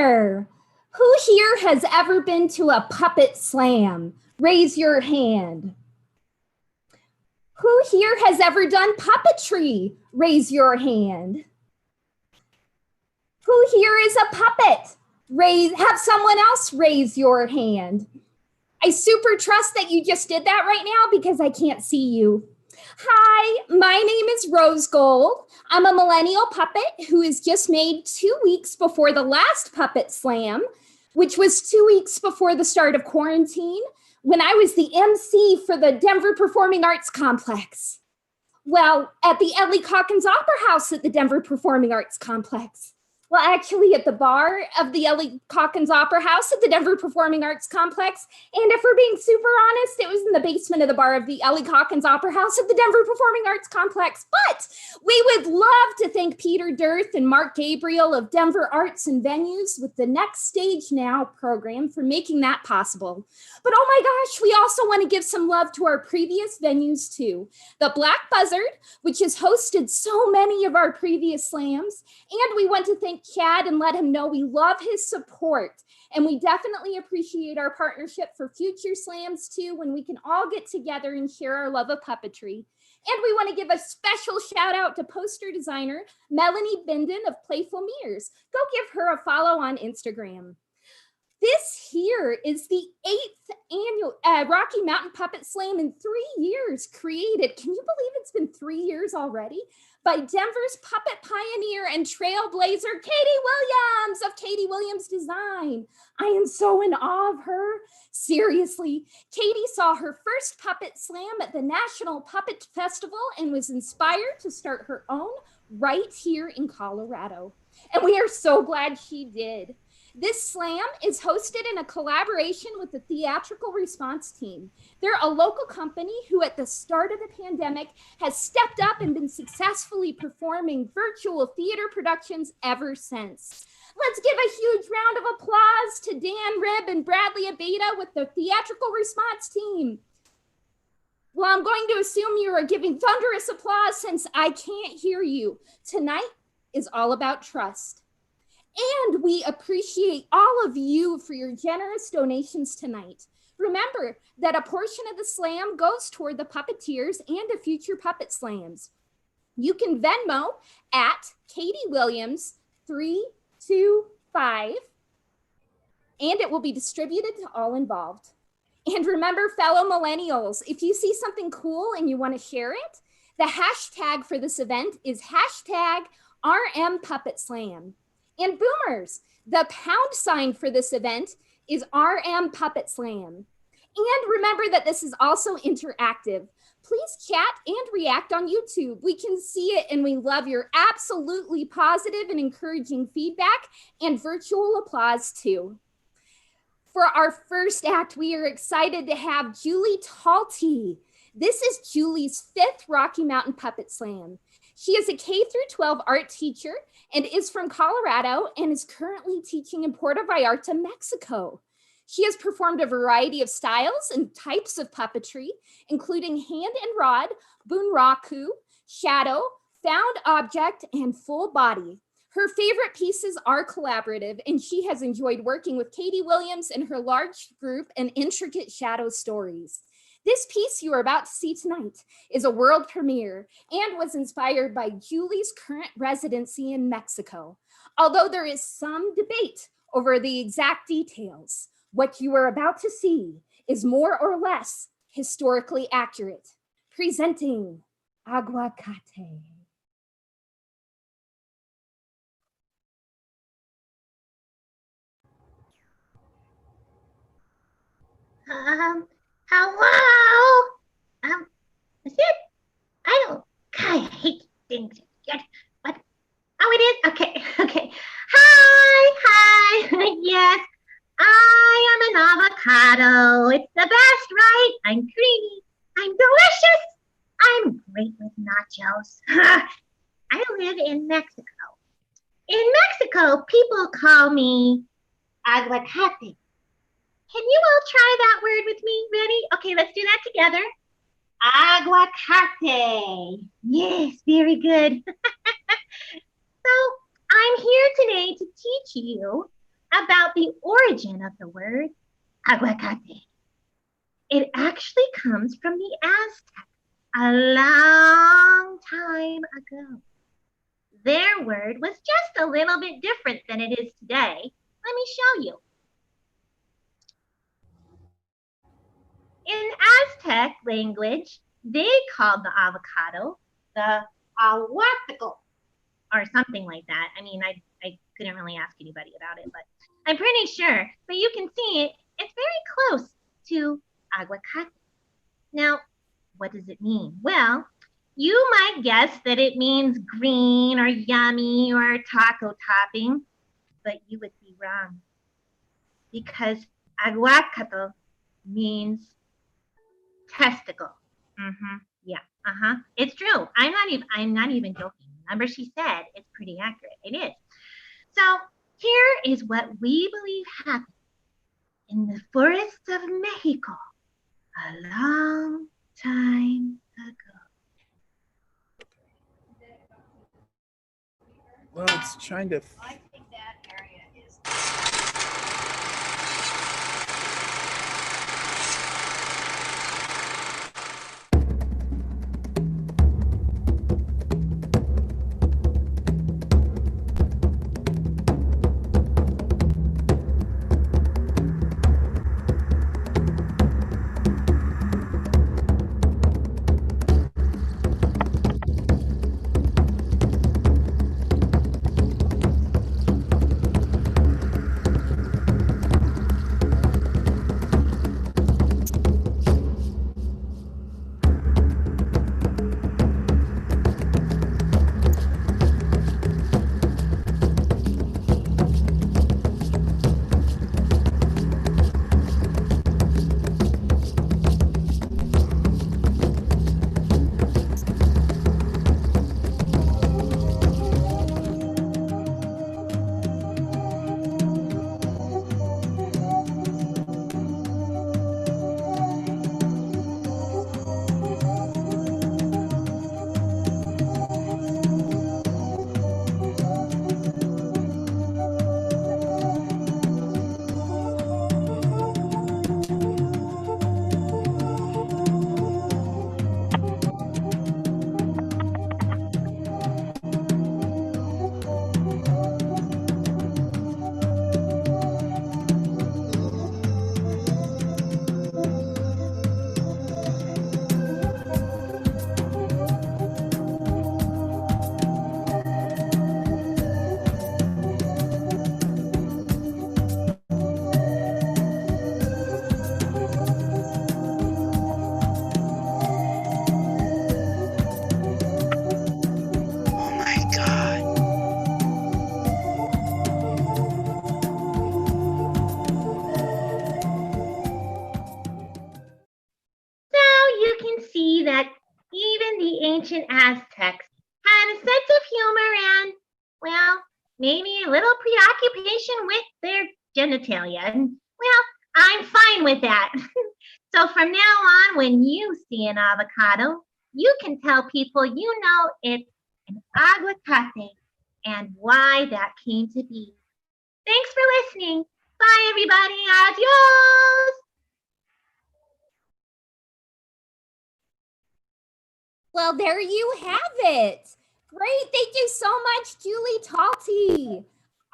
there. Who here has ever been to a puppet slam? Raise your hand. Who here has ever done puppetry? Raise your hand. Who here is a puppet? Have someone else raise your hand. I super trust that you just did that right now because I can't see you. Hi, my name is Rose Gold. I'm a millennial puppet who is just made 2 weeks before the last puppet slam, which was 2 weeks before the start of quarantine, when I was the MC for the Denver Performing Arts Complex. Well, at the Ellie Calkins Opera House at the Denver Performing Arts Complex. Well, actually at the bar of the Ellie Calkins Opera House at the Denver Performing Arts Complex. And if we're being super honest, it was in the basement of the bar of the Ellie Calkins Opera House at the Denver Performing Arts Complex. But we would love to thank Peter Dirth and Mark Gabriel of Denver Arts and Venues with the Next Stage Now program for making that possible. But oh my gosh, we also want to give some love to our previous venues too. The Black Buzzard, which has hosted so many of our previous slams. And we want to thank Chad and let him know we love his support. And we definitely appreciate our partnership for future slams too, when we can all get together and share our love of puppetry. And we want to give a special shout out to poster designer Melanie Binden of Playful Mirrors. Go give her a follow on Instagram. This here is the 8th annual Rocky Mountain Puppet Slam in 3 years created. Can you believe it's been 3 years already? By Denver's puppet pioneer and trailblazer, Katie Williams of Katie Williams Design. I am so in awe of her. Seriously, Katie saw her first puppet slam at the National Puppet Festival and was inspired to start her own right here in Colorado. And we are so glad she did. This slam is hosted in a collaboration with the Theatrical Response Team. They're a local company who at the start of the pandemic has stepped up and been successfully performing virtual theater productions ever since. Let's give a huge round of applause to Dan Ribb and Bradley Abeda with the Theatrical Response Team. Well, I'm going to assume you are giving thunderous applause since I can't hear you. Tonight is all about trust. And we appreciate all of you for your generous donations tonight. Remember that a portion of the slam goes toward the puppeteers and to future puppet slams. You can Venmo at Katie Williams 325, and it will be distributed to all involved. And remember, fellow millennials, if you see something cool and you want to share it, the hashtag for this event is hashtag RMPuppetSlam. And boomers, the pound sign for this event is RM Puppet Slam. And remember that this is also interactive. Please chat and react on YouTube. We can see it and we love your absolutely positive and encouraging feedback and virtual applause too. For our first act, we are excited to have Julie Talty. This is Julie's 5th Rocky Mountain Puppet Slam. She is a K-12 art teacher and is from Colorado and is currently teaching in Puerto Vallarta, Mexico. She has performed a variety of styles and types of puppetry, including hand and rod, bunraku, shadow, found object, and full body. Her favorite pieces are collaborative, and she has enjoyed working with Katie Williams and her large group and intricate shadow stories. This piece you are about to see tonight is a world premiere and was inspired by Julie's current residency in Mexico. Although there is some debate over the exact details, what you are about to see is more or less historically accurate. Presenting Aguacate. Hello? Is it? God, I hate things. What? Oh, it is? Okay. Hi. Yes, I am an avocado. It's the best, right? I'm creamy. I'm delicious. I'm great with nachos. I live in Mexico. In Mexico, people call me aguacate. Can you all try that word with me? Ready? Okay, let's do that together. Aguacate. Yes, very good. So I'm here today to teach you about the origin of the word aguacate. It actually comes from the Aztecs a long time ago. Their word was just a little bit different than it is today. Let me show you. In Aztec language, they called the avocado the aguacatl or something like that. I mean, I couldn't really ask anybody about it, but I'm pretty sure. But you can see it's very close to aguacate. Now, what does it mean? Well, you might guess that it means green or yummy or taco topping, but you would be wrong because aguacatl means testicle. Yeah. It's true. I'm not even joking. Remember, she said it's pretty accurate. It is. So here is what we believe happened in the forests of Mexico a long time ago. Well, it's trying to. I think that area is. That even the ancient Aztecs had a sense of humor and, well, maybe a little preoccupation with their genitalia. And, well, I'm fine with that. So from now on, when you see an avocado, you can tell people you know it's an aguacate and why that came to be. Thanks for listening. Bye, everybody. Adios. Well, there you have it. Great. Thank you so much, Julie Talty.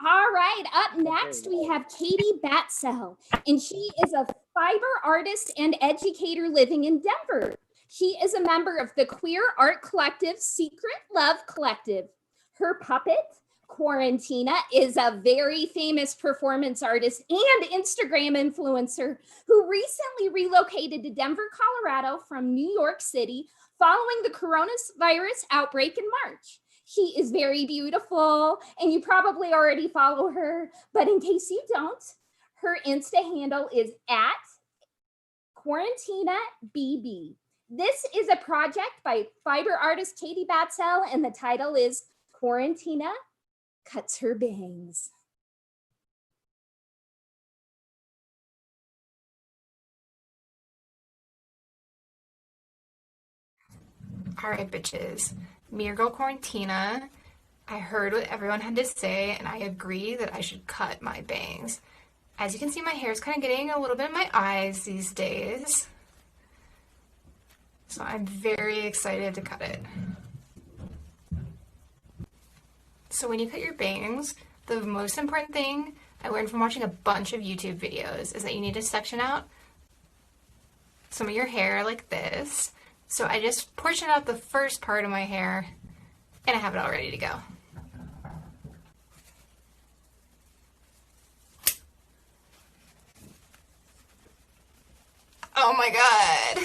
All right. Up next, we have Katie Batsell, and she is a fiber artist and educator living in Denver. She is a member of the queer art collective Secret Love Collective. Her puppet, Quarantina, is a very famous performance artist and Instagram influencer who recently relocated to Denver, Colorado from New York City following the coronavirus outbreak in March. She is very beautiful, and you probably already follow her, but in case you don't, her Insta handle is at QuarantinaBB. This is a project by fiber artist Katie Batsell, and the title is Quarantina Cuts Her Bangs. All right, bitches. Me, your girl Quarantina. I heard what everyone had to say, and I agree that I should cut my bangs. As you can see, my hair is kind of getting a little bit in my eyes these days. So I'm very excited to cut it. So when you cut your bangs, the most important thing I learned from watching a bunch of YouTube videos is that you need to section out some of your hair like this. So I just portion out the first part of my hair and I have it all ready to go. Oh my god.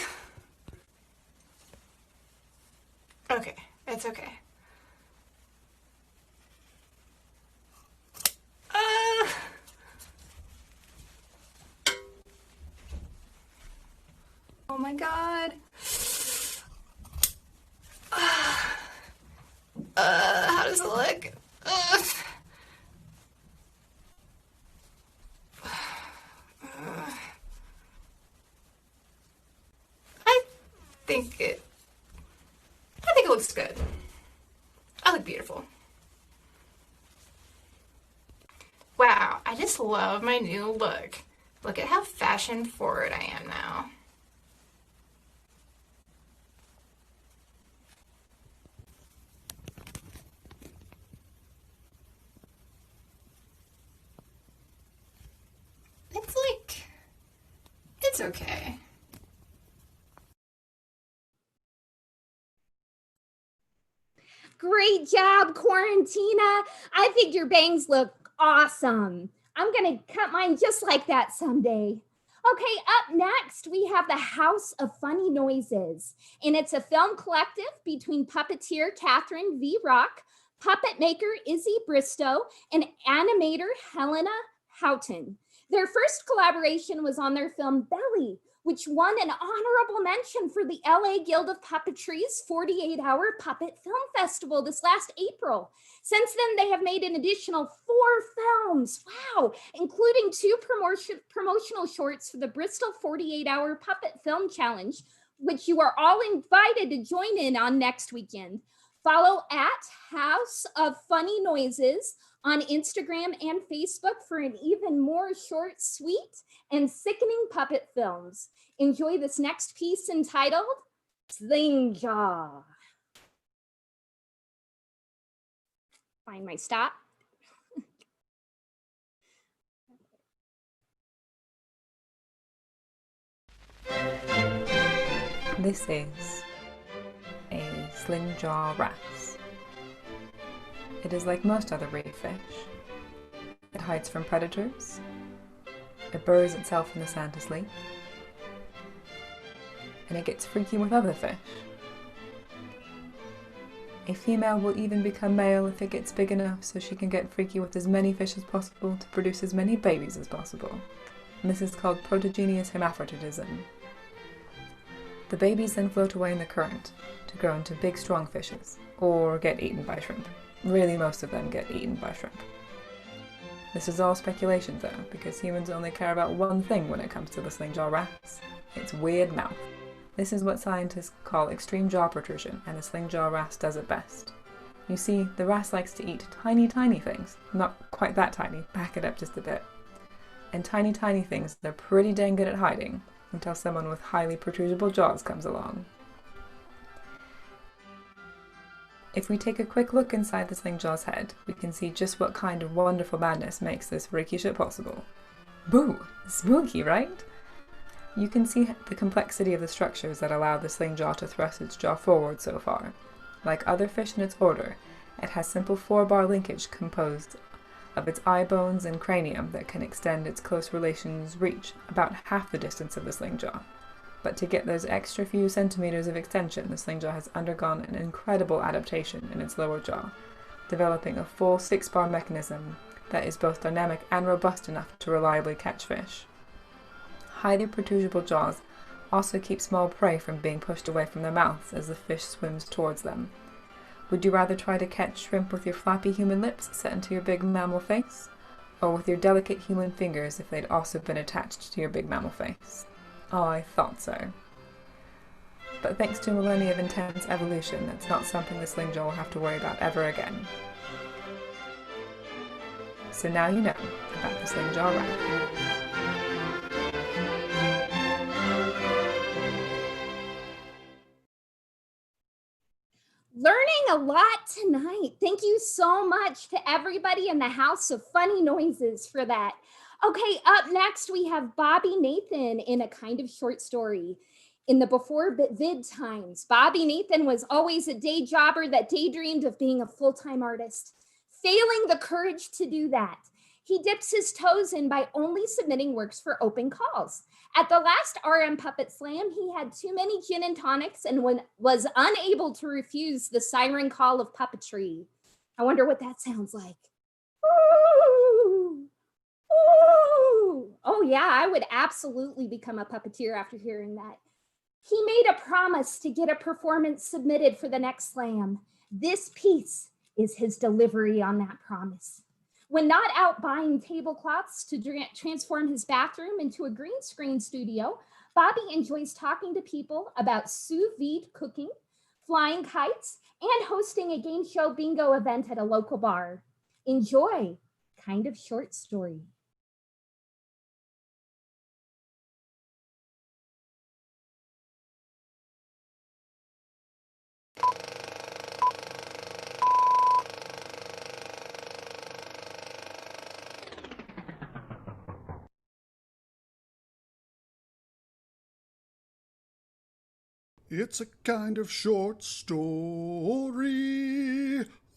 Okay, it's okay. Oh my god. How does it look? I think it looks good. I look beautiful. Wow, I just love my new look. Look at how fashion forward I am now. It's okay. Great job, Quarantina. I think your bangs look awesome. I'm gonna cut mine just like that someday. Okay, up next, we have The House of Funny Noises, and it's a film collective between puppeteer Catherine V. Rock, puppet maker Izzy Bristow, and animator Helena Houghton. Their first collaboration was on their film Belly, which won an honorable mention for the LA Guild of Puppetry's 48-hour Puppet Film Festival this last April. Since then, they have made an additional 4 films, wow, including 2 promotional shorts for the Bristol 48-hour Puppet Film Challenge, which you are all invited to join in on next weekend. Follow at House of Funny Noises on Instagram and Facebook for an even more short, sweet, and sickening puppet films. Enjoy this next piece entitled Sling Jaw. Find my stop. This is a sling jaw wrasse. It is like most other reef fish. It hides from predators. It buries itself in the sand to sleep. And it gets freaky with other fish. A female will even become male if it gets big enough so she can get freaky with as many fish as possible to produce as many babies as possible. And this is called protogeneous hermaphroditism. The babies then float away in the current to grow into big strong fishes, or get eaten by shrimp. Really, most of them get eaten by shrimp. This is all speculation though, because humans only care about one thing when it comes to the sling jaw wrasse: its weird mouth. This is what scientists call extreme jaw protrusion, and the sling jaw wrasse does it best. You see, the wrasse likes to eat tiny things. Not quite that tiny, back it up just a bit. And tiny things they're pretty dang good at hiding, until someone with highly protrusible jaws comes along. If we take a quick look inside the sling jaw's head, we can see just what kind of wonderful madness makes this freaky shit possible. Boo! Spooky, right? You can see the complexity of the structures that allow the sling jaw to thrust its jaw forward so far. Like other fish in its order, it has simple 4-bar linkage composed of its eye bones and cranium that can extend its close relations reach about half the distance of the sling jaw. But to get those extra few centimeters of extension, the sling jaw has undergone an incredible adaptation in its lower jaw, developing a full 6-bar mechanism that is both dynamic and robust enough to reliably catch fish. Highly protrusible jaws also keep small prey from being pushed away from their mouths as the fish swims towards them. Would you rather try to catch shrimp with your flappy human lips set into your big mammal face, or with your delicate human fingers if they'd also been attached to your big mammal face? Oh, I thought so. but thanks to a millennia of intense evolution, that's not something the Sling Jaw will have to worry about ever again. So now you know about the Sling Jaw Rat. Learning a lot tonight. Thank you so much to everybody in the House of Funny Noises for that. Okay, up next we have Bobby Nathan in a kind of short story. In the before vid times, Bobby Nathan was always a day jobber that daydreamed of being a full-time artist, failing the courage to do that. He dips his toes in by only submitting works for open calls. At the last RM Puppet Slam, he had too many gin and tonics and was unable to refuse the siren call of puppetry. I wonder what that sounds like. Ooh, ooh. Oh yeah, I would absolutely become a puppeteer after hearing that. He made a promise to get a performance submitted for the next slam. This piece is his delivery on that promise. When not out buying tablecloths to transform his bathroom into a green screen studio, Bobby enjoys talking to people about sous vide cooking, flying kites, and hosting a game show bingo event at a local bar. Enjoy Kind of Short Story. It's a kind of short story.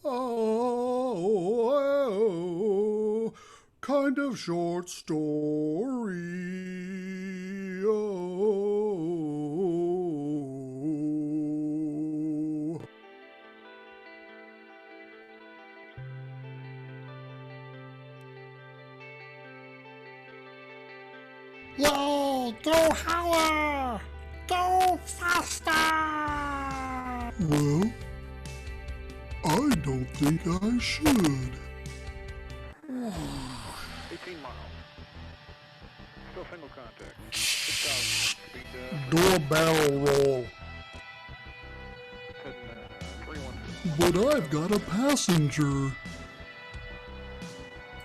Oh, kind of short story. Oh. Yay! Go higher! Go faster! Well, I don't think I should. 18 miles. Still single contact. 6,000. Speed Do a barrel roll. heading 316. But I've got a passenger.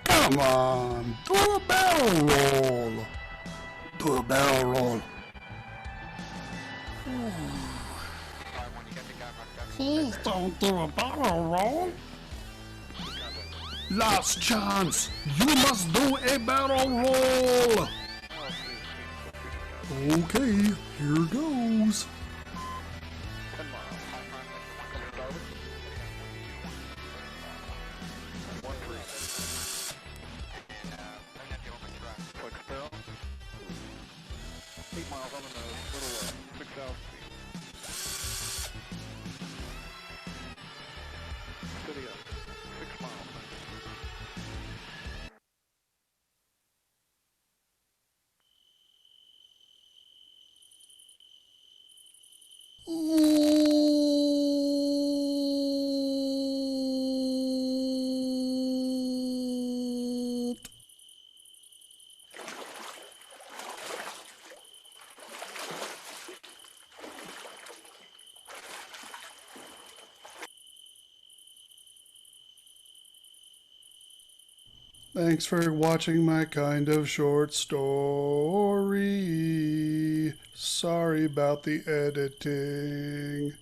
Come on, do a barrel roll. Do a barrel roll. Please don't do a barrel roll. Last chance. You must do a barrel roll. Okay, here goes. 10 miles. Coming Darwin. 1-3. Flex barrel. 8 miles on the nose. Little left. 6,000 feet. Steady up. 6 miles. Thanks for watching my kind of short story. Sorry about the editing.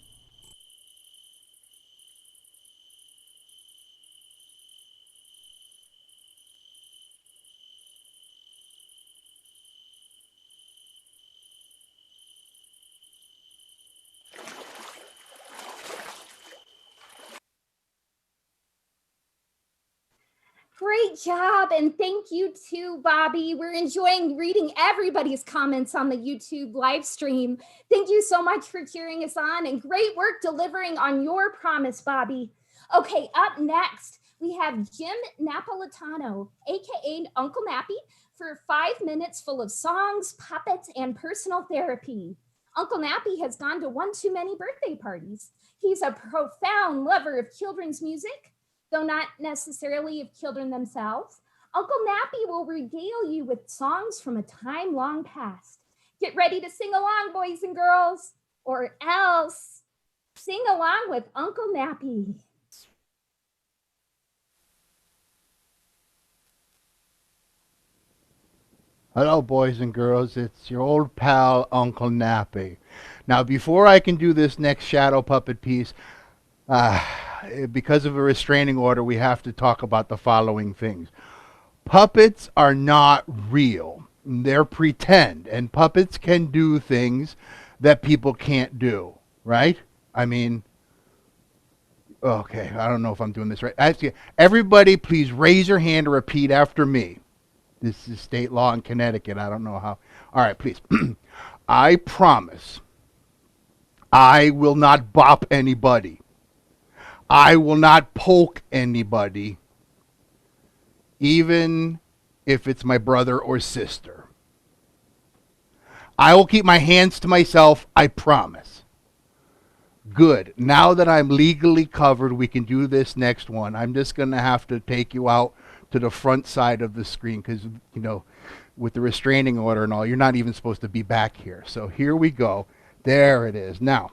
Great job, and thank you too, Bobby. We're enjoying reading everybody's comments on the YouTube live stream. Thank you so much for cheering us on, and great work delivering on your promise, Bobby. Okay, up next, we have Jim Napolitano, aka Uncle Nappy, for 5 minutes full of songs, puppets, and personal therapy. Uncle Nappy has gone to one too many birthday parties. He's a profound lover of children's music, though not necessarily of children themselves. Uncle Nappy will regale you with songs from a time long past. Get ready to sing along, boys and girls. or else sing along with Uncle Nappy. Hello, boys and girls. It's your old pal, Uncle Nappy. Now, before I can do this next shadow puppet piece, because of a restraining order, we have to talk about the following things. Puppets are not real. They're pretend, and puppets can do things that people can't do, right? I mean, okay, I don't know if I'm doing this right. Everybody, please raise your hand or repeat after me. This is state law in Connecticut. I don't know how. All right, please. I promise I will not bop anybody. I will not poke anybody, even if it's my brother or sister. I will keep my hands to myself, I promise. Good. Now that I'm legally covered, we can do this next one. I'm just going to have to take you out to the front side of the screen because, you know, with the restraining order and all, you're not even supposed to be back here. So here we go. There it is. Now,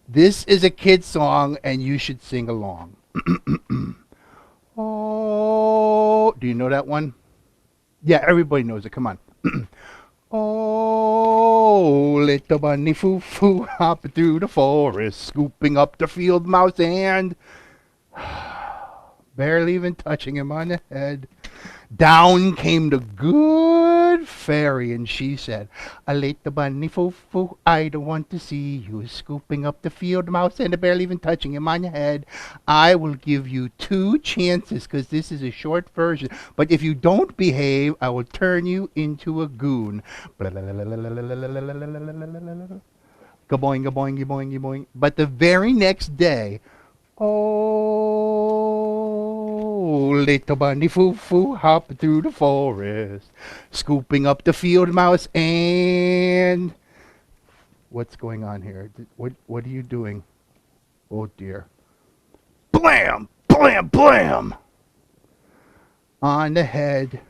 this is a kid song and you should sing along. Oh, do you know that one? Yeah, everybody knows it. Come on. Oh, little bunny foo-foo, hopping through the forest, scooping up the field mouse and barely even touching him on the head. Down came the good fairy, and she said, "A little bunny foo-foo, I don't want to see you scooping up the field mouse and barely even touching him on your head. I will give you 2 chances, because this is a short version. But if you don't behave, I will turn you into a goon." Ga-boing, ga-boing, ga-boing, ga-boing. But the very next day, oh, little bunny foo-foo, hopping through the forest, scooping up the field mouse and... What's going on here? What are you doing? Oh, dear. Blam! Blam! Blam! On the head.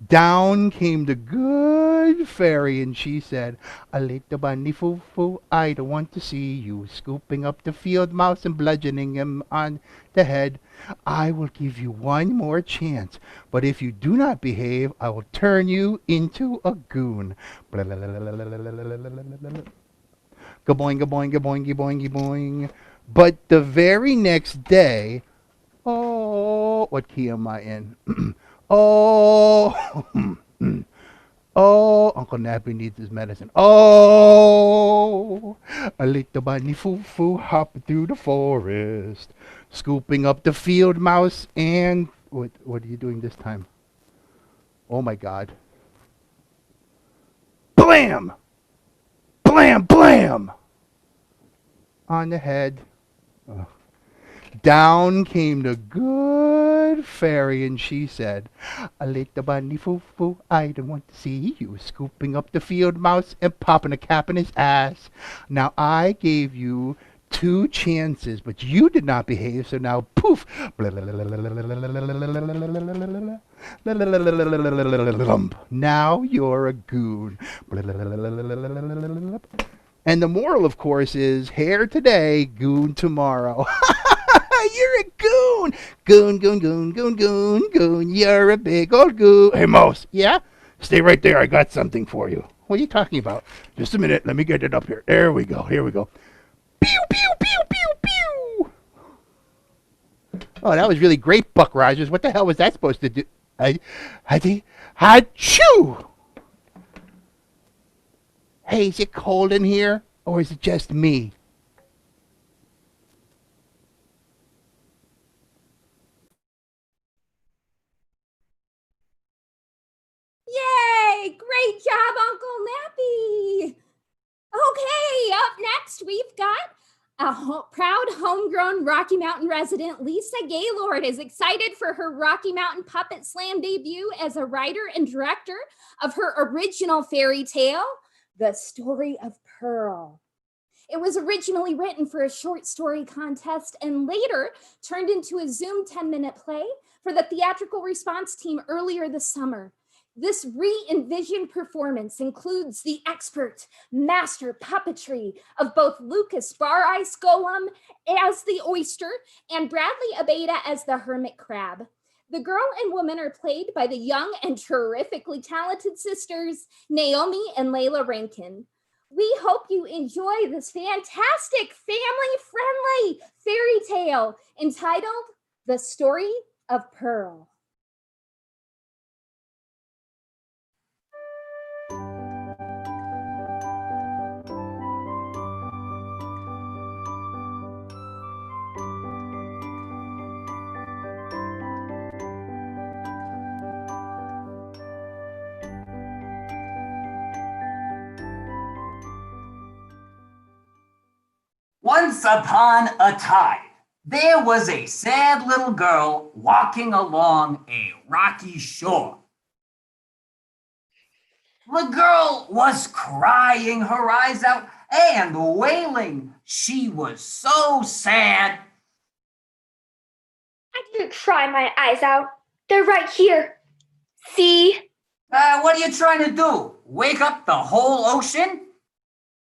Down came the good fairy, and she said, "A little bunny foo-foo, I don't want to see you scooping up the field mouse and bludgeoning him on the head. I will give you 1 more chance, but if you do not behave, I will turn you into a goon." Ga-boing, ga-boing, ga-boing, ga-boing, ga-boing. But the very next day, oh, what key am I in? Oh, oh, Uncle Nappy needs his medicine. Oh, a little bunny foo-foo hopping through the forest, scooping up the field mouse and... What are you doing this time? Oh, my God. Blam! Blam, blam! On the head. Oh. Down came the good fairy, and she said, "A little bunny foo-foo, I don't want to see you scooping up the field mouse and popping a cap in his ass. Now I gave you 2 chances, but you did not behave, so now poof." Now you're a goon. And the moral, of course, is hair today, goon tomorrow. You're a goon. Goon, goon, goon, goon, goon, goon. You're a big old goon. Hey, Mouse. Yeah? Stay right there. I got something for you. What are you talking about? Just a minute. Let me get it up here. There we go. Here we go. Pew, pew, pew, pew, pew. Oh, that was really great, Buck Rogers. What the hell was that supposed to do? Achoo! Hey, is it cold in here? Or is it just me? Yay! Great job, Uncle Nappy. Okay, up next, we've got a proud homegrown Rocky Mountain resident. Lisa Gaylord is excited for her Rocky Mountain Puppet Slam debut as a writer and director of her original fairy tale, The Story of Pearl. It was originally written for a short story contest and later turned into a Zoom 10-minute play for the theatrical response team earlier this summer. This re-envisioned performance includes the expert master puppetry of both Lucas Bar Ice Golem as the oyster and Bradley Abeda as the hermit crab. The girl and woman are played by the young and terrifically talented sisters, Naomi and Layla Rankin. We hope you enjoy this fantastic family-friendly fairy tale entitled The Story of Pearl. Once upon a time, there was a sad little girl walking along a rocky shore. The girl was crying her eyes out and wailing. She was so sad. I didn't cry my eyes out. They're right here. See? What are you trying to do? Wake up the whole ocean?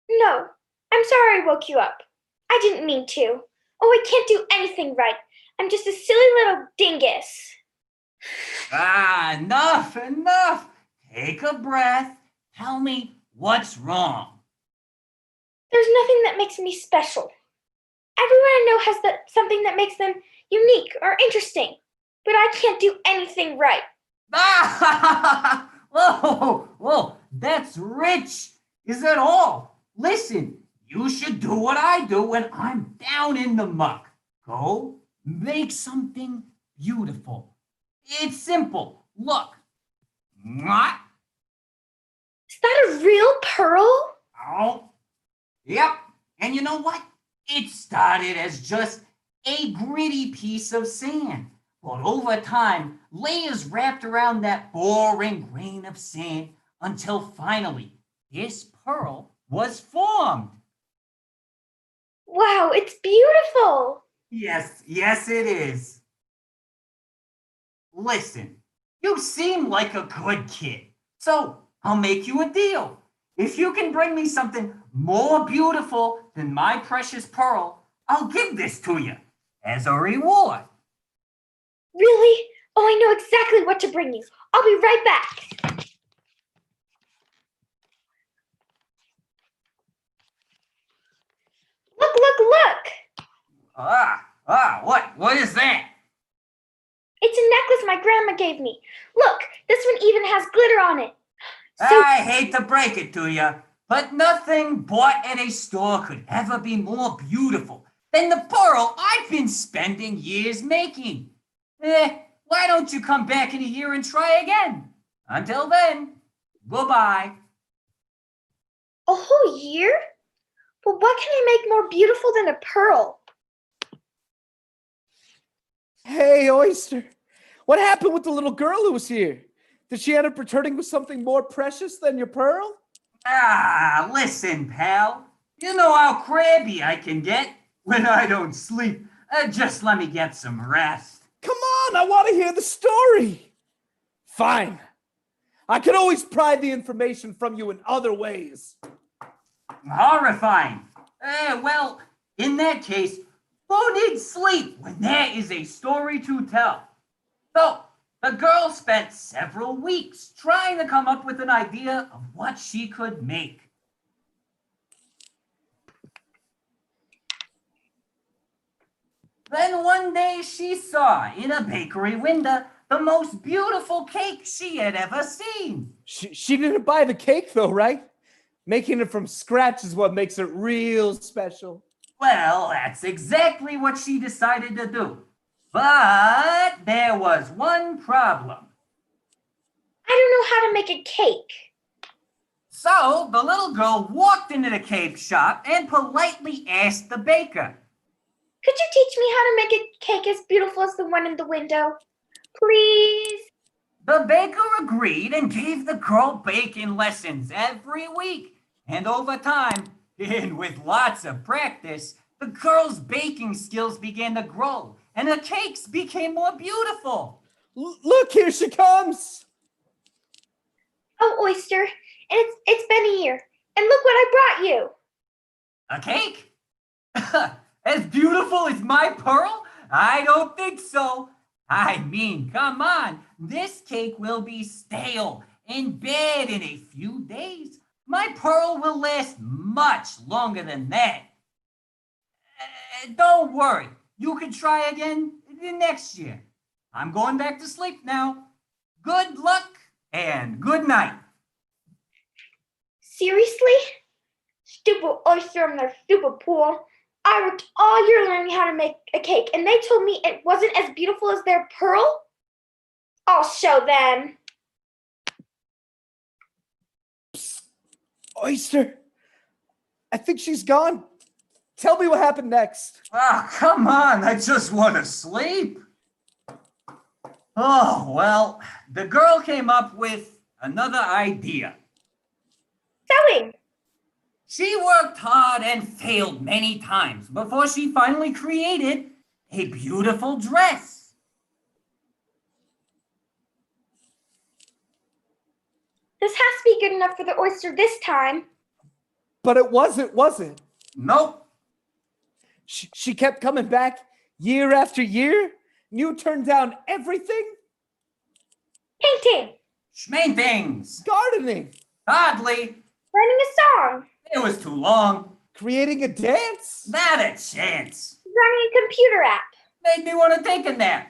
No, I'm sorry I woke you up. I didn't mean to. Oh, I can't do anything right. I'm just a silly little dingus. Enough. Take a breath. Tell me what's wrong. There's nothing that makes me special. Everyone I know has something that makes them unique or interesting, but I can't do anything right. Whoa, that's rich. Is that all? Listen, you should do what I do when I'm down in the muck. Go make something beautiful. It's simple. Look. Mwah. Is that a real pearl? Oh, yep. And you know what? It started as just a gritty piece of sand. But over time, layers wrapped around that boring grain of sand until finally this pearl was formed. Wow, it's beautiful. Yes, it is. Listen, you seem like a good kid, so I'll make you a deal. If you can bring me something more beautiful than my precious pearl, I'll give this to you as a reward. Really? Oh, I know exactly what to bring you. I'll be right back. Look! What is that? It's a necklace my grandma gave me. Look, this one even has glitter on it. I hate to break it to you, but nothing bought at a store could ever be more beautiful than the pearl I've been spending years making. Why don't you come back in a year and try again? Until then, goodbye. A whole year? But what can I make more beautiful than a pearl? Hey, Oyster. What happened with the little girl who was here? Did she end up returning with something more precious than your pearl? Listen, pal. You know how crabby I can get when I don't sleep. Just let me get some rest. Come on, I want to hear the story. Fine. I can always pry the information from you in other ways. Horrifying. Well, in that case, who needs sleep when there is a story to tell? So, the girl spent several weeks trying to come up with an idea of what she could make. Then one day she saw in a bakery window the most beautiful cake she had ever seen. She didn't buy the cake though, right? Making it from scratch is what makes it real special. Well, that's exactly what she decided to do. But there was one problem. I don't know how to make a cake. So the little girl walked into the cake shop and politely asked the baker, "Could you teach me how to make a cake as beautiful as the one in the window? Please?" The baker agreed and gave the girl baking lessons every week. And over time, and with lots of practice, the girl's baking skills began to grow and the cakes became more beautiful. Look, here she comes. Oh, Oyster, and it's been a year, and look what I brought you. A cake? As beautiful as my pearl? I don't think so. I mean, come on. This cake will be stale and bad in a few days. My pearl will last much longer than that. Don't worry. You can try again next year. I'm going back to sleep now. Good luck and good night. Seriously? Stupid Oyster and their stupid pool. I worked all year learning how to make a cake, and they told me it wasn't as beautiful as their pearl? I'll show them. Psst. Oyster, I think she's gone. Tell me what happened next. Oh, come on. I just want to sleep. Oh, well, the girl came up with another idea. Sewing. She worked hard and failed many times before she finally created a beautiful dress. This has to be good enough for the Oyster this time. But it wasn't, was it? Nope. She kept coming back year after year? And you turned down everything? Painting. Schmainthings. Gardening. Hardly. Writing a song. It was too long. Creating a dance? Not a chance. Running a computer app. Made me want to take a nap.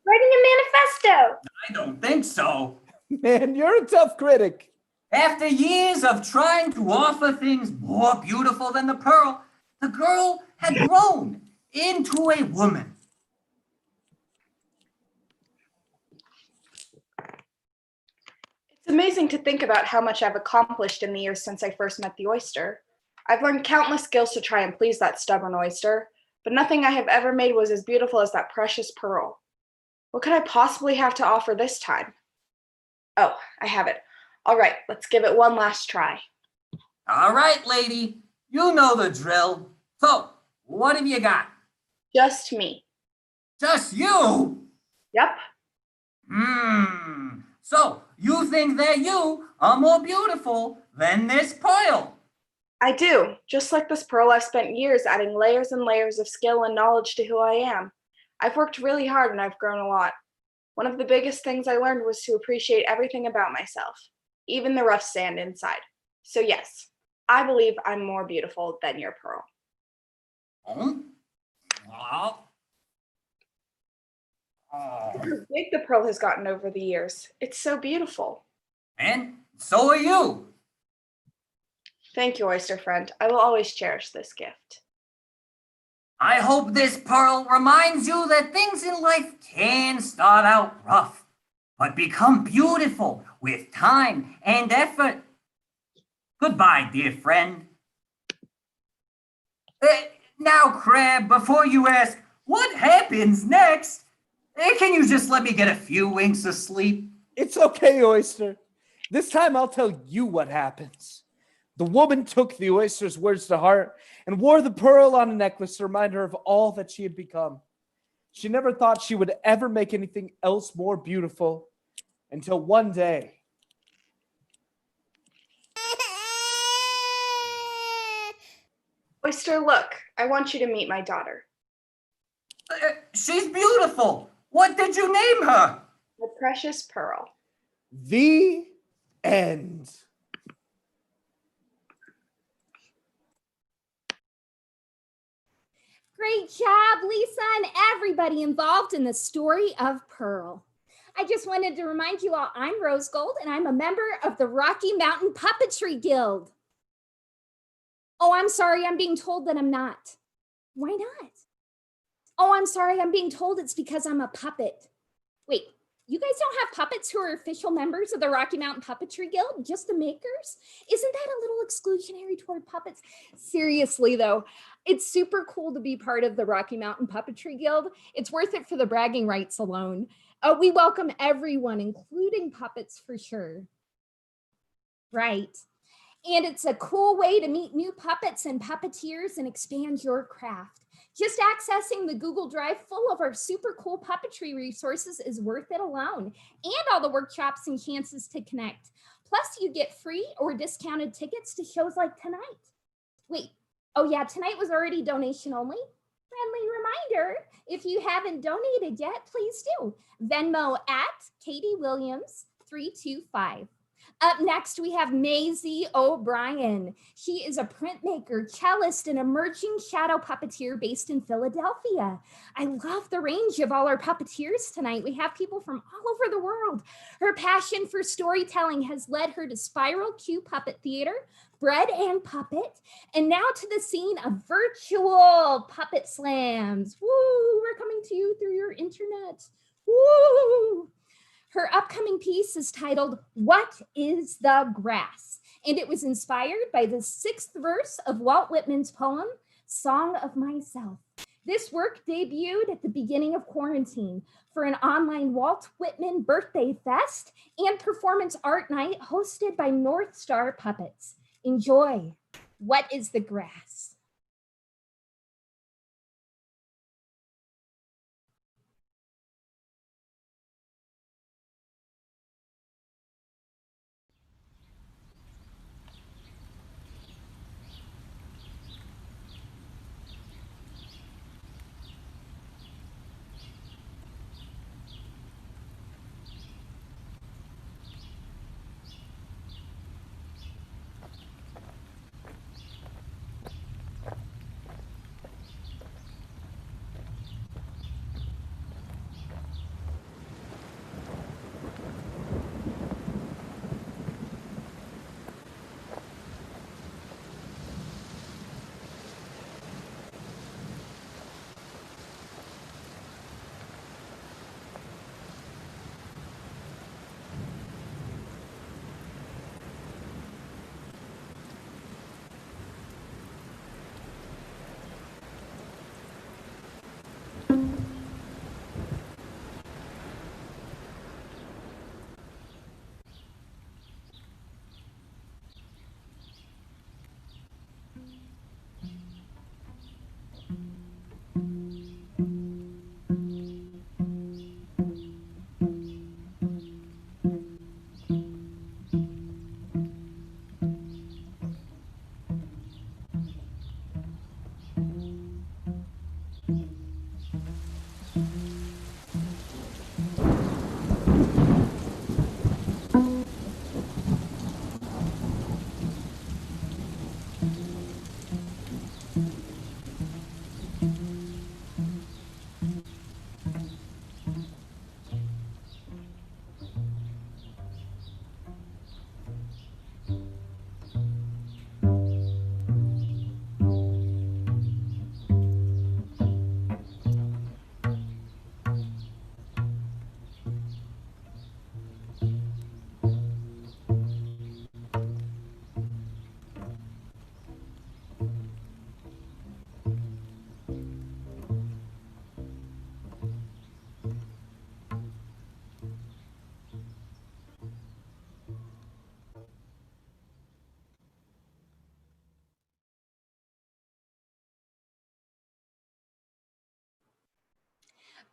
Writing a manifesto. I don't think so. Man, you're a tough critic. After years of trying to offer things more beautiful than the pearl, the girl had grown into a woman. It's amazing to think about how much I've accomplished in the years since I first met the Oyster. I've learned countless skills to try and please that stubborn Oyster, but nothing I have ever made was as beautiful as that precious pearl. What could I possibly have to offer this time? Oh, I have it. All right, let's give it one last try. All right, lady. You know the drill. So, what have you got? Just me. Just you? Yep. So, you think that you are more beautiful than this pearl? I do. Just like this pearl, I've spent years adding layers and layers of skill and knowledge to who I am. I've worked really hard and I've grown a lot. One of the biggest things I learned was to appreciate everything about myself, even the rough sand inside. So yes, I believe I'm more beautiful than your pearl. Well. Look how big the pearl has gotten over the years. It's so beautiful. And so are you. Thank you, Oyster friend. I will always cherish this gift. I hope this pearl reminds you that things in life can start out rough, but become beautiful with time and effort. Goodbye, dear friend. Now, Crab, before you ask, what happens next? Can you just let me get a few winks of sleep? It's okay, Oyster. This time I'll tell you what happens. The woman took the Oyster's words to heart and wore the pearl on a necklace to remind her of all that she had become. She never thought she would ever make anything else more beautiful until one day. Oyster, look, I want you to meet my daughter. She's beautiful. What did you name her? The precious pearl. The end. Great job, Lisa, and everybody involved in the story of Pearl. I just wanted to remind you all, I'm Rose Gold, and I'm a member of the Rocky Mountain Puppetry Guild. Oh, I'm sorry, I'm being told that I'm not. Why not? Oh, I'm sorry, I'm being told it's because I'm a puppet. Wait, you guys don't have puppets who are official members of the Rocky Mountain Puppetry Guild? Just the makers? Isn't that a little exclusionary toward puppets? Seriously, though, it's super cool to be part of the Rocky Mountain Puppetry Guild. It's worth it for the bragging rights alone. We welcome everyone, including puppets for sure. Right. And it's a cool way to meet new puppets and puppeteers and expand your craft. Just accessing the Google Drive full of our super cool puppetry resources is worth it alone, and all the workshops and chances to connect. Plus, you get free or discounted tickets to shows like tonight. Wait, oh yeah, tonight was already donation only. Friendly reminder, if you haven't donated yet, please do. Venmo at Katie Williams 325. Up next, we have Maisie O'Brien. She is a printmaker, cellist, and emerging shadow puppeteer based in Philadelphia. I love the range of all our puppeteers tonight. We have people from all over the world. Her passion for storytelling has led her to Spiral Q Puppet Theater, Bread and Puppet, and now to the scene of virtual puppet slams. Woo, we're coming to you through your internet. Woo! Her upcoming piece is titled, What is the Grass? And it was inspired by the 6th verse of Walt Whitman's poem, Song of Myself. This work debuted at the beginning of quarantine for an online Walt Whitman birthday fest and performance art night hosted by North Star Puppets. Enjoy. What is the Grass?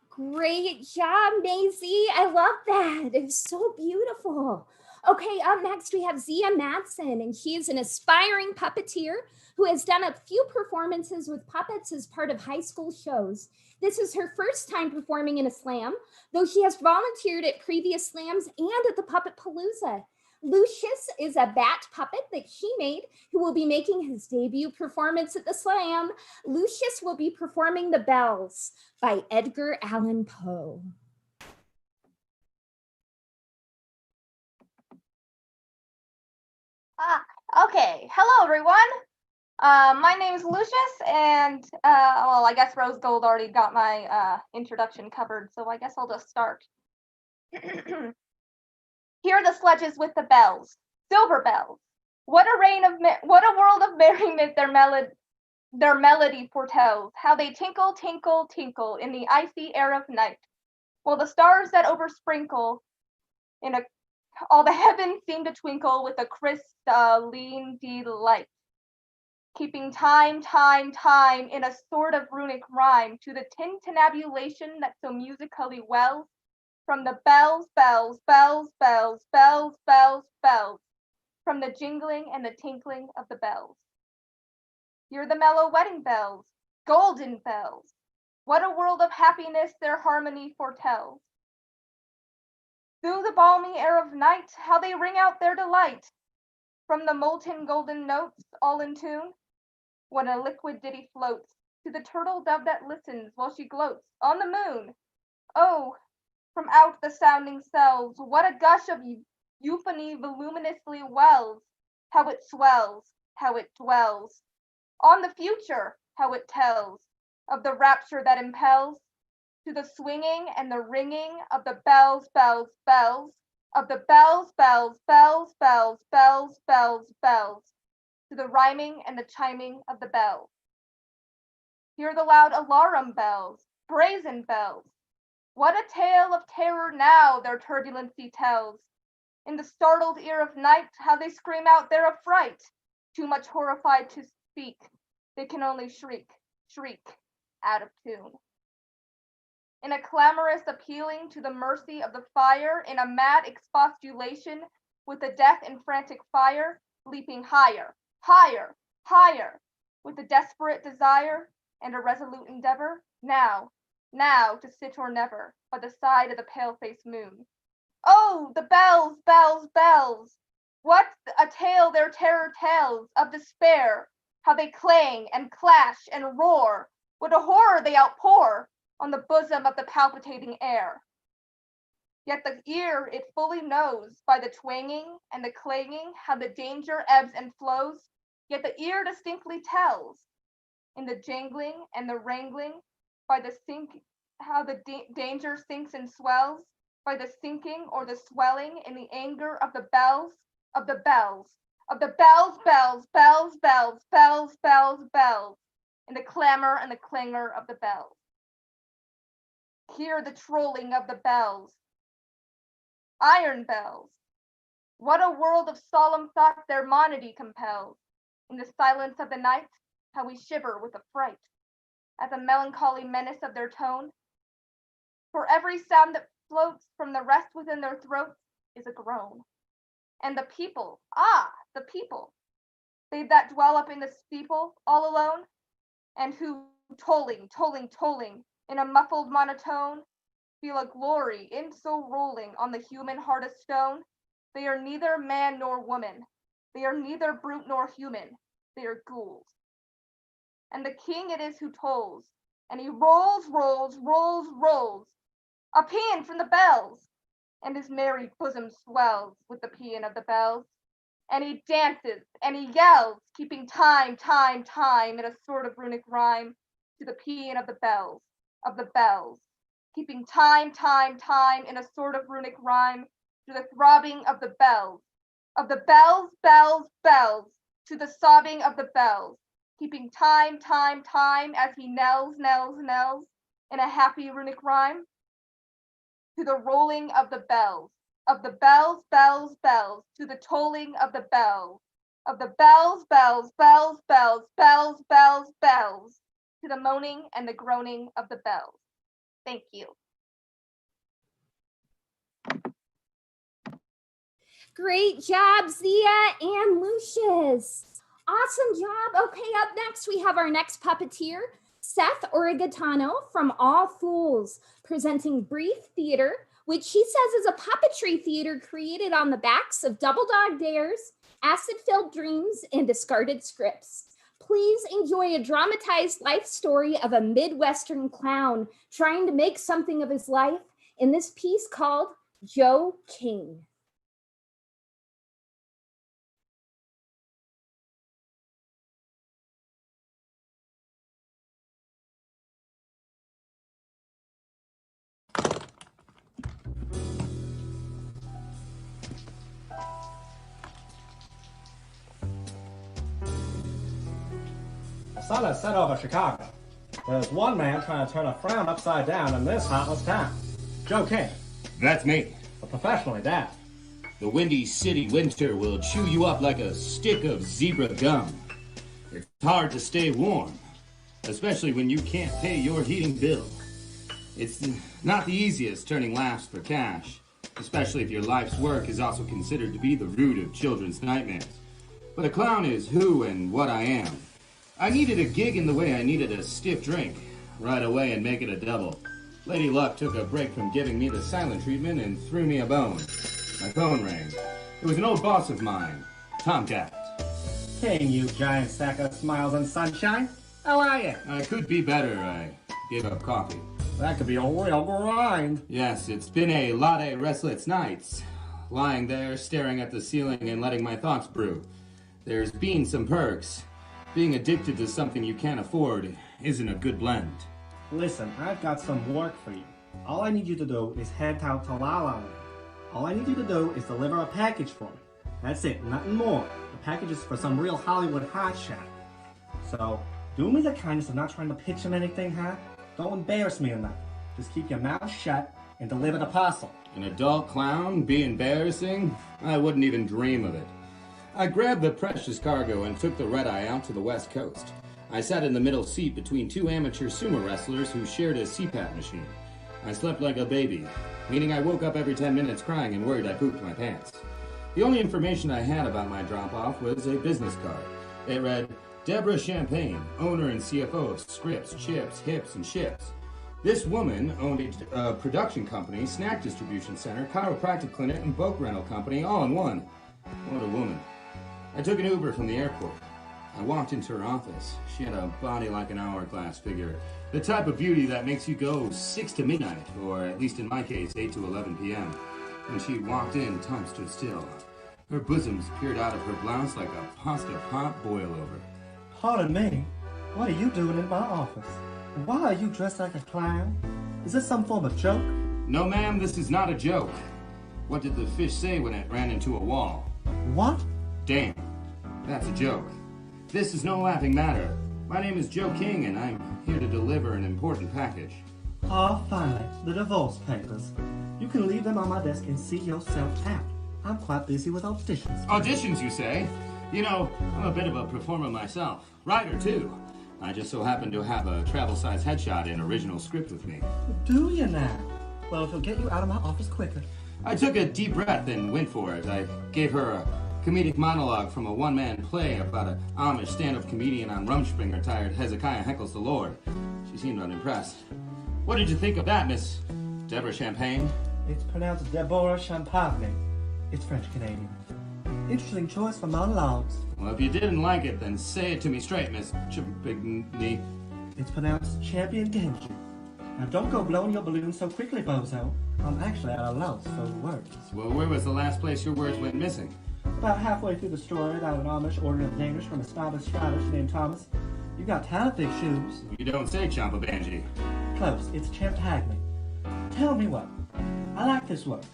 Great job, Maisie. I love that. It's so beautiful. Okay, up next we have Zia Madsen, and she is an aspiring puppeteer who has done a few performances with puppets as part of high school shows. This is her first time performing in a slam, though she has volunteered at previous slams and at the Puppet Palooza. Lucius is a bat puppet that she made who will be making his debut performance at the slam. Lucius will be performing The Bells by Edgar Allan Poe. Okay, hello everyone. My name's Lucius, and well, I guess Rose Gold already got my introduction covered, so I guess I'll just start. Hear the sledges with the bells, silver bells. What a world of merriment their melody foretells. How they tinkle, tinkle, tinkle in the icy air of night. While the stars that oversprinkle all the heavens seem to twinkle with a crystalline delight. Keeping time, time, time in a sort of runic rhyme to the tintinnabulation that so musically wells From the bells, bells, bells, bells, bells, bells, bells, from the jingling and the tinkling of the bells. Hear the mellow wedding bells, golden bells. What a world of happiness their harmony foretells. Through the balmy air of night, how they ring out their delight. From the molten golden notes, all in tune, what a liquid ditty floats to the turtle dove that listens while she gloats on the moon. Oh, from out the sounding cells, what a gush of euphony voluminously wells, how it swells, how it dwells. On the future, how it tells of the rapture that impels to the swinging and the ringing of the bells, bells, bells, of the bells, bells, bells, bells, bells, bells, bells, to the rhyming and the chiming of the bells. Hear the loud alarum bells, brazen bells. What a tale of terror now their turbulency tells. In the startled ear of night, how they scream out their affright. Too much horrified to speak, they can only shriek, shriek, out of tune. In a clamorous appealing to the mercy of the fire, in a mad expostulation with the death and frantic fire, leaping higher, higher, higher, with a desperate desire and a resolute endeavor, now, to sit or never, by the side of the pale-faced moon. Oh, the bells, bells, bells! What a tale their terror tells of despair, how they clang and clash and roar, what a horror they outpour on the bosom of the palpitating air. Yet the ear it fully knows by the twanging and the clanging how the danger ebbs and flows, yet the ear distinctly tells in the jangling and the wrangling by the how the danger sinks and swells, by the sinking or the swelling in the anger of the bells, of the bells, of the bells, bells, bells, bells, bells, bells, bells, in the clamor and the clangor of the bells. Hear the trolling of the bells, iron bells. What a world of solemn thoughts their monody compels. In the silence of the night, how we shiver with affright at the melancholy menace of their tone. For every sound that floats from the rest within their throats is a groan. And the people, the people, they that dwell up in the steeple all alone, and who tolling, tolling, tolling, in a muffled monotone, feel a glory in so rolling on the human heart of stone. They are neither man nor woman. They are neither brute nor human. They are ghouls. And the king it is who tolls, and he rolls, rolls, rolls, rolls, a paean from the bells, and his merry bosom swells with the paean of the bells. And he dances, and he yells, keeping time, time, time, in a sort of runic rhyme, to the paean of the bells, keeping time, time, time, in a sort of runic rhyme, to the throbbing of the bells, bells, bells, to the sobbing of the bells, keeping time, time, time, as he knells, knells, knells, in a happy runic rhyme, to the rolling of the bells, bells, bells, to the tolling of the bells, bells, bells, bells, bells, bells, bells, to the moaning and the groaning of the bells. Thank you. Great job, Zia and Lucius. Awesome job. Okay, up next, we have our next puppeteer, Seth Origatano from All Fools, presenting Brief Theater, which he says is a puppetry theater created on the backs of double dog dares, acid-filled dreams, and discarded scripts. Please enjoy a dramatized life story of a Midwestern clown trying to make something of his life in this piece called Joe King. I saw that set over Chicago. There's one man trying to turn a frown upside down in this heartless town. Joe King. That's me. But professionally daft. The Windy City winter will chew you up like a stick of zebra gum. It's hard to stay warm, especially when you can't pay your heating bill. It's not the easiest turning laughs for cash, especially if your life's work is also considered to be the root of children's nightmares. But a clown is who and what I am. I needed a gig in the way I needed a stiff drink. Right away and make it a double. Lady Luck took a break from giving me the silent treatment and threw me a bone. My phone rang. It was an old boss of mine, Tomcat. King, you giant sack of smiles and sunshine. How are you? I could be better. I gave up coffee. That could be a real grind. Yes, it's been a lot of restless nights. Lying there, staring at the ceiling and letting my thoughts brew. There's been some perks. Being addicted to something you can't afford isn't a good blend. Listen, I've got some work for you. All I need you to do is head out to La La Land. All I need you to do is deliver a package for me. That's it, nothing more. The package is for some real Hollywood hotshot. So, do me the kindness of not trying to pitch him anything, huh? Don't embarrass me or nothing. Just keep your mouth shut and deliver the parcel. An adult clown? Be embarrassing? I wouldn't even dream of it. I grabbed the precious cargo and took the red-eye out to the west coast. I sat in the middle seat between two amateur sumo wrestlers who shared a CPAP machine. I slept like a baby, meaning I woke up every 10 minutes crying and worried I pooped my pants. The only information I had about my drop-off was a business card. It read, Deborah Champagne, owner and CFO of Scripts, Chips, Hips, and Ships. This woman owned a production company, snack distribution center, chiropractic clinic, and boat rental company all in one. What a woman. I took an Uber from the airport. I walked into her office. She had a body like an hourglass figure. The type of beauty that makes you go 6 to midnight, or at least in my case, 8 to 11 p.m. When she walked in, time stood still. Her bosoms peered out of her blouse like a pasta pot boil-over. Pardon me, what are you doing in my office? Why are you dressed like a clown? Is this some form of joke? No, ma'am, this is not a joke. What did the fish say when it ran into a wall? What? Damn, that's a joke. This is no laughing matter. My name is Joe King, and I'm here to deliver an important package. Oh, finally, the divorce papers. You can leave them on my desk and see yourself out. I'm quite busy with auditions. Auditions, you say? You know, I'm a bit of a performer myself. Writer, too. I just so happen to have a travel-size headshot and original script with me. Do you now? Well, it'll get you out of my office quicker. I took a deep breath and went for it. I gave her a comedic monologue from a one-man play about an Amish stand-up comedian on Rumspringa tired Hezekiah heckles the Lord. She seemed unimpressed. What did you think of that, Miss Deborah Champagne? It's pronounced Deborah Champagne. It's French-Canadian. Interesting choice for monologues. Well, if you didn't like it, then say it to me straight, Miss Champagne. It's pronounced Champion Genji. Now don't go blowing your balloon so quickly, bozo. I'm actually at a loss for words. Well, where was the last place your words went missing? About halfway through the story about an Amish ordering a Danish from a snobbish Scottish named Thomas. You got talent, big shoes. You don't say, Champabanji. Close, it's Champagne. Tell me what. I like this work.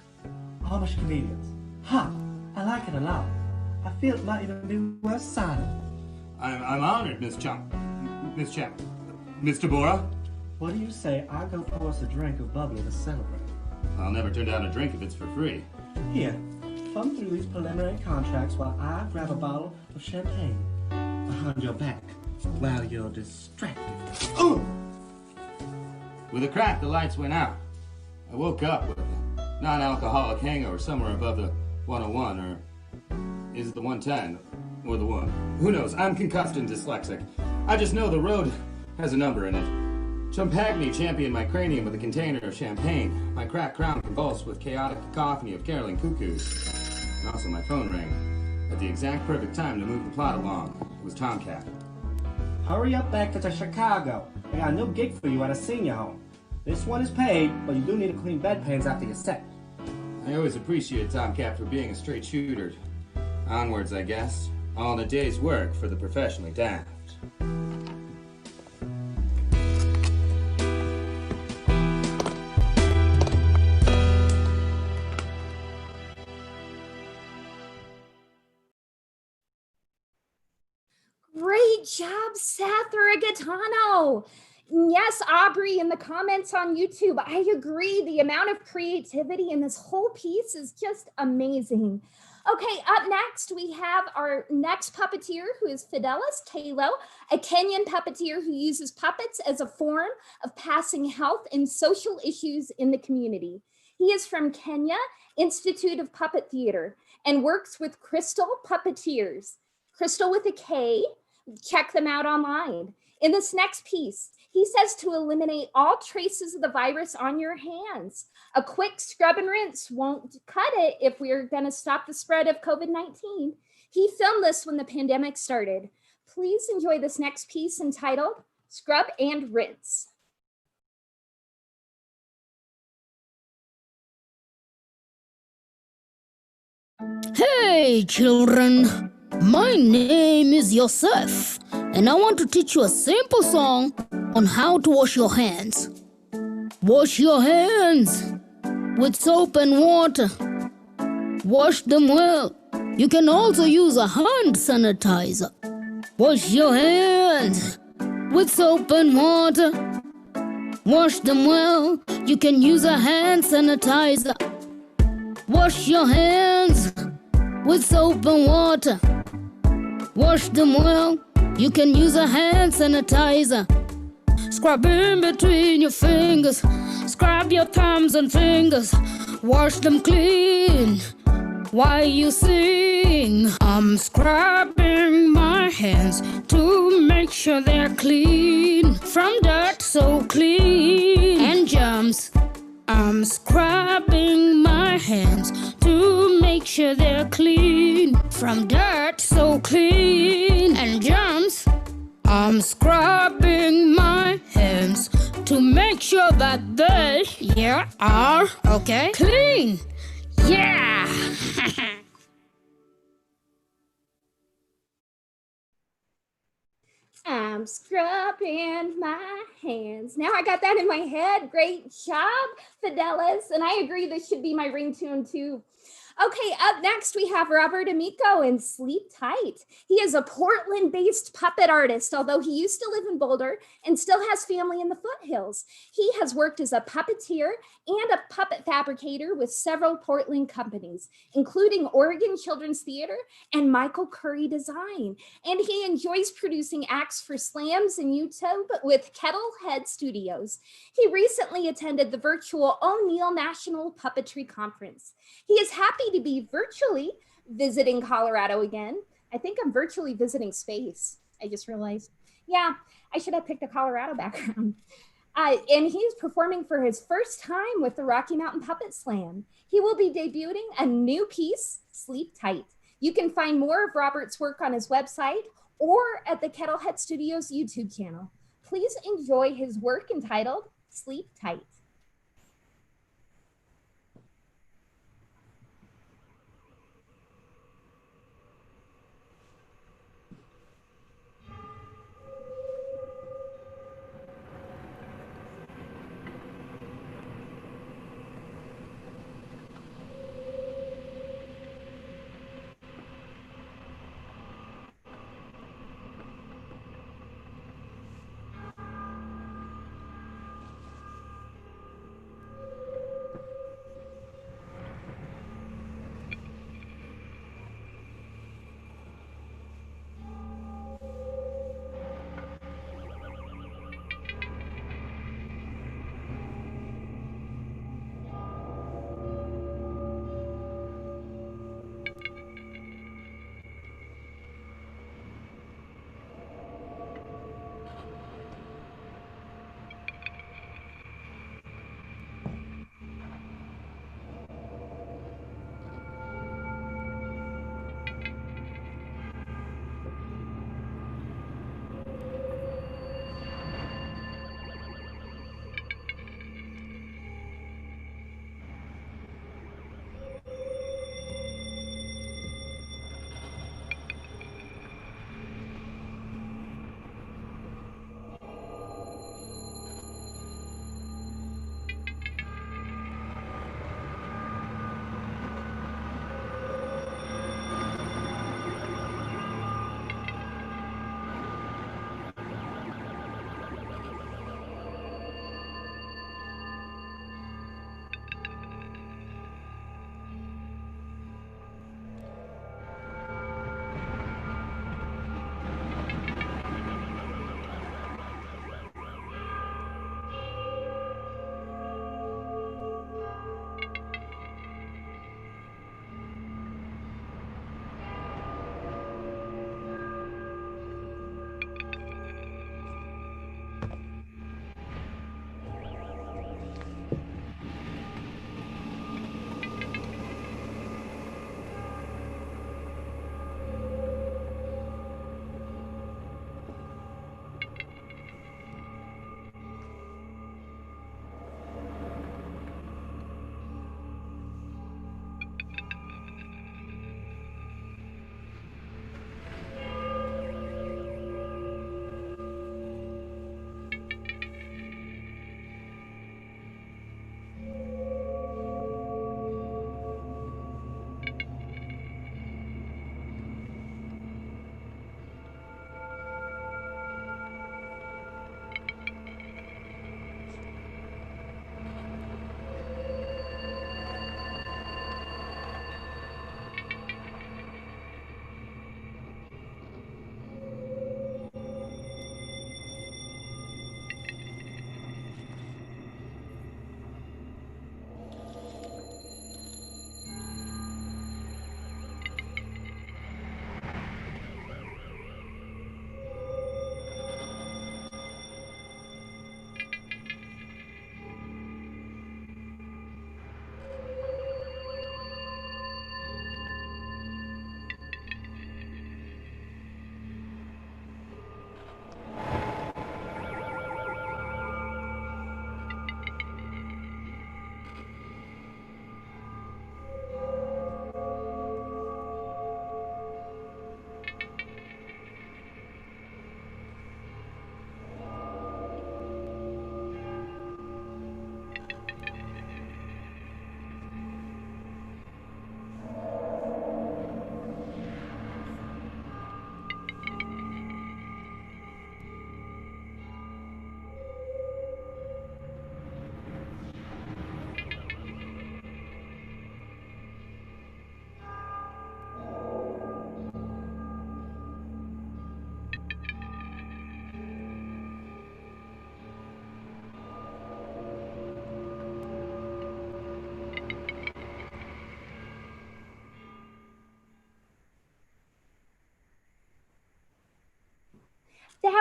Amish comedians. Ha! I like it a lot. I feel it might even be worth signing. I'm honored, Miss Deborah. What do you say I go pour us a drink of bubbly to celebrate? I'll never turn down a drink if it's for free. Here, thumb through these preliminary contracts while I grab a bottle of champagne behind your back while you're distracted. Ooh! With a crack, the lights went out. I woke up with a non-alcoholic hangover somewhere above the 101, or is it the 110, or the 1? Who knows? I'm concussed and dyslexic. I just know the road has a number in it. Champagne championed my cranium with a container of champagne. My cracked crown convulsed with chaotic cacophony of caroling cuckoos. And also my phone rang. At the exact perfect time to move the plot along. It was Tomcat. Hurry up back to Chicago. I got a new gig for you at a senior home. This one is paid, but you do need to clean bedpans after your set. I always appreciate Tomcat for being a straight shooter. Onwards, I guess. All in a day's work for the professionally daft. Great job, Seth Rigatano. Yes, Aubrey, in the comments on YouTube, I agree. The amount of creativity in this whole piece is just amazing. Okay, up next, we have our next puppeteer, who is Fidelis Talo, a Kenyan puppeteer who uses puppets as a form of passing health and social issues in the community. He is from Kenya Institute of Puppet Theater and works with Crystal Puppeteers. Crystal with a K, check them out online. In this next piece, he says to eliminate all traces of the virus on your hands. A quick scrub and rinse won't cut it if we're going to stop the spread of COVID-19. He filmed this when the pandemic started. Please enjoy this next piece entitled Scrub and Rinse. Hey children, my name is Yosef, and I want to teach you a simple song on how to wash your hands. Wash your hands with soap and water. Wash them well. You can also use a hand sanitizer. Wash your hands with soap and water. Wash them well. You can use a hand sanitizer. Wash your hands with soap and water. Wash them well. You can use a hand sanitizer. Scrub in between your fingers. Scrub your thumbs and fingers. Wash them clean while you sing. I'm scrubbing my hands to make sure they're clean from dirt, so clean and germs. I'm scrubbing my hands to make sure they're clean from dirt, so clean and germs. I'm scrubbing my hands to make sure that they, are okay, clean. Yeah. I'm scrubbing my hands. Now I got that in my head. Great job, Fidelis. And I agree this should be my ringtone too. Okay, up next we have Robert Amico in Sleep Tight. He is a Portland-based puppet artist, although he used to live in Boulder and still has family in the foothills. He has worked as a puppeteer and a puppet fabricator with several Portland companies, including Oregon Children's Theater and Michael Curry Design. And he enjoys producing acts for slams and YouTube with Kettlehead Studios. He recently attended the virtual O'Neill National Puppetry Conference. He is happy to be virtually visiting Colorado again. I think I'm virtually visiting space. I just realized. Yeah, I should have picked a Colorado background. And he's performing for his first time with the Rocky Mountain Puppet Slam. He will be debuting a new piece, Sleep Tight. You can find more of Robert's work on his website or at the Kettlehead Studios YouTube channel. Please enjoy his work entitled Sleep Tight.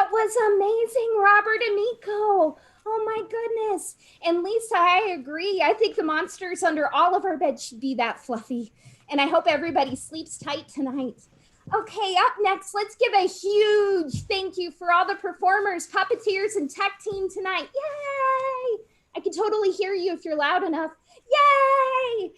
That was amazing, Robert and Nico. Oh my goodness. And Lisa, I agree. I think the monsters under all of our beds should be that fluffy. And I hope everybody sleeps tight tonight. Okay, up next, let's give a huge thank you for all the performers, puppeteers, and tech team tonight. Yay! I can totally hear you if you're loud enough. Yay!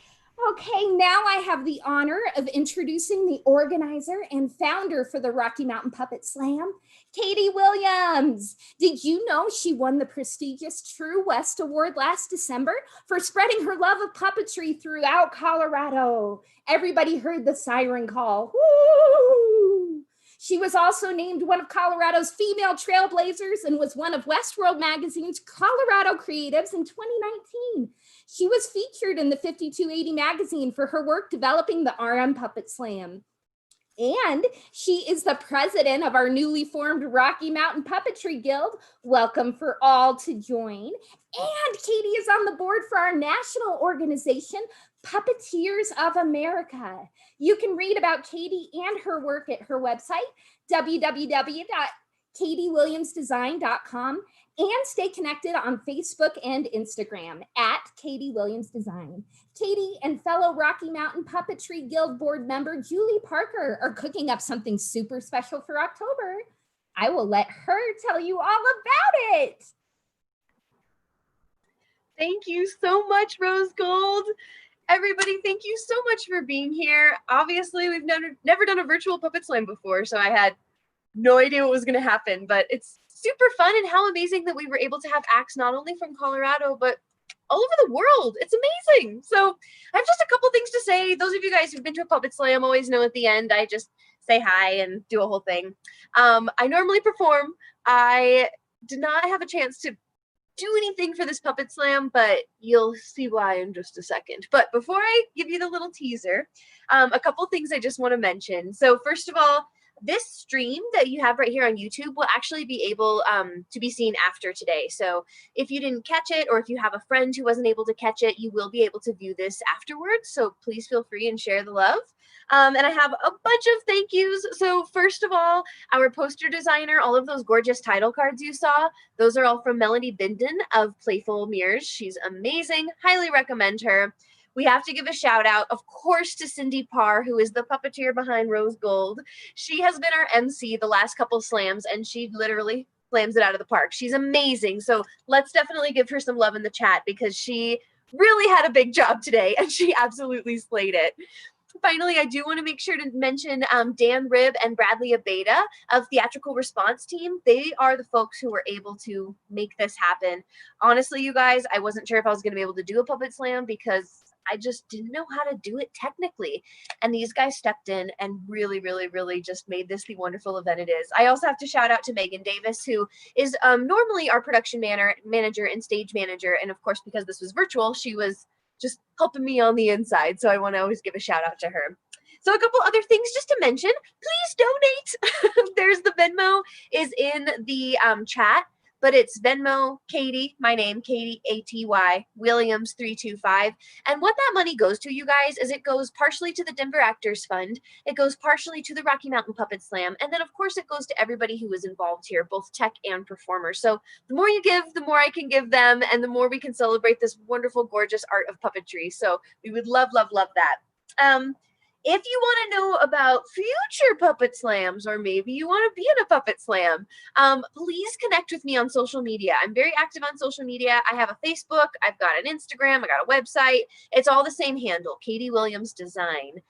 Okay, now I have the honor of introducing the organizer and founder for the Rocky Mountain Puppet Slam, Katie Williams. Did you know she won the prestigious True West Award last December for spreading her love of puppetry throughout Colorado? Everybody heard the siren call. Woo! She was also named one of Colorado's female trailblazers and was one of Westworld Magazine's Colorado Creatives in 2019. She was featured in the 5280 magazine for her work developing the RM Puppet Slam. And she is the president of our newly formed Rocky Mountain Puppetry Guild. Welcome for all to join. And Katie is on the board for our national organization, Puppeteers of America. You can read about Katie and her work at her website, www.katiewilliamsdesign.com, and stay connected on Facebook and Instagram at Katie Williams Design. Katie and fellow Rocky Mountain Puppetry Guild board member Julie Parker are cooking up something super special for October. I will let her tell you all about it. Thank you so much, Rose Gold. Everybody, thank you so much for being here. Obviously, we've never done a virtual Puppet Slam before, so I had no idea what was going to happen, but it's super fun, and how amazing that we were able to have acts not only from Colorado, but all over the world. It's amazing. So I have just a couple things to say. Those of you guys who've been to a Puppet Slam always know at the end, I just say hi and do a whole thing. I normally perform. I did not have a chance to do anything for this Puppet Slam, but you'll see why in just a second. But before I give you the little teaser, a couple things I just want to mention. So first of all, this stream that you have right here on YouTube will actually be able to be seen after today. So if you didn't catch it, or if you have a friend who wasn't able to catch it, you will be able to view this afterwards. So please feel free and share the love. And I have a bunch of thank yous. So first of all, our poster designer, all of those gorgeous title cards you saw, those are all from Melanie Binden of Playful Mirrors. She's amazing. Highly recommend her. We have to give a shout out, of course, to Cindy Parr, who is the puppeteer behind Rose Gold. She has been our MC the last couple slams, and she literally slams it out of the park. She's amazing. So let's definitely give her some love in the chat, because she really had a big job today, and she absolutely slayed it. Finally, I do want to make sure to mention Dan Ribb and Bradley Abeda of Theatrical Response Team. They are the folks who were able to make this happen. Honestly, you guys, I wasn't sure if I was going to be able to do a Puppet Slam, because I just didn't know how to do it technically. And these guys stepped in and really, really, really just made this the wonderful event it is. I also have to shout out to Megan Davis, who is normally our production manager and stage manager. And of course, because this was virtual, she was just helping me on the inside. So I want to always give a shout out to her. So a couple other things just to mention, please donate. There's the Venmo is in the chat. But it's Venmo, Katie, my name, Katie, A-T-Y, Williams 325. And what that money goes to, you guys, is it goes partially to the Denver Actors Fund. It goes partially to the Rocky Mountain Puppet Slam. And then, of course, it goes to everybody who is involved here, both tech and performers. So the more you give, the more I can give them, and the more we can celebrate this wonderful, gorgeous art of puppetry. So we would love, love, love that. If you want to know about future Puppet Slams, or maybe you want to be in a Puppet Slam, please connect with me on social media. I'm very active on social media. I have a Facebook, I've got an Instagram, I got a website. It's all the same handle, Katie Williams Design.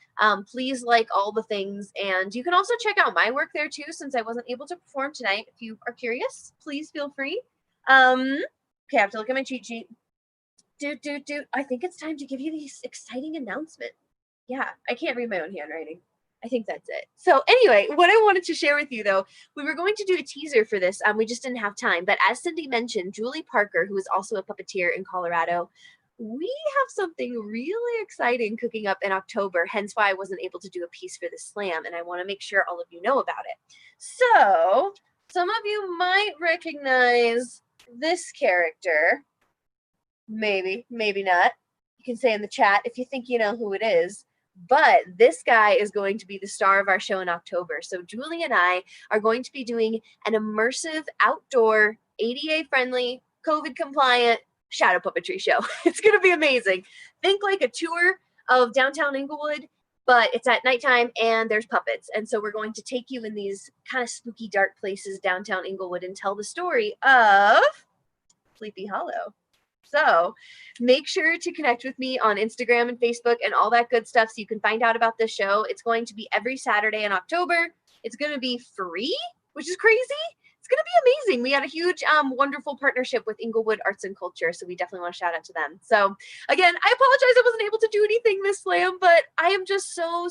Please like all the things, and you can also check out my work there too, since I wasn't able to perform tonight. If you are curious, please feel free. Okay, I have to look at my cheat sheet. I think it's time to give you this exciting announcement. Yeah, I can't read my own handwriting. I think that's it. So anyway, what I wanted to share with you, though, we were going to do a teaser for this. We just didn't have time. But as Cindy mentioned, Julie Parker, who is also a puppeteer in Colorado, we have something really exciting cooking up in October, hence why I wasn't able to do a piece for the slam, and I want to make sure all of you know about it. So some of you might recognize this character. Maybe, maybe not. You can say in the chat if you think you know who it is. But this guy is going to be the star of our show in October. So Julie and I are going to be doing an immersive, outdoor, ADA-friendly, COVID-compliant shadow puppetry show. It's going to be amazing. Think like a tour of downtown Inglewood, but it's at nighttime and there's puppets. And so we're going to take you in these kind of spooky, dark places downtown Inglewood and tell the story of Sleepy Hollow. So make sure to connect with me on Instagram and Facebook and all that good stuff so you can find out about this show. It's going to be every Saturday in October. It's going to be free, which is crazy. It's going to be amazing. We had a huge, wonderful partnership with Inglewood Arts and Culture, so we definitely want to shout out to them. So again, I apologize I wasn't able to do anything this slam, but I am just so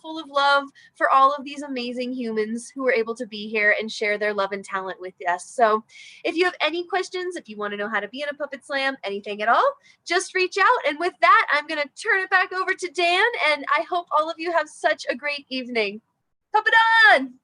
full of love for all of these amazing humans who were able to be here and share their love and talent with us. So if you have any questions, if you want to know how to be in a puppet slam, anything at all, just reach out. And with that, I'm going to turn it back over to Dan, and I hope all of you have such a great evening. Puppet on!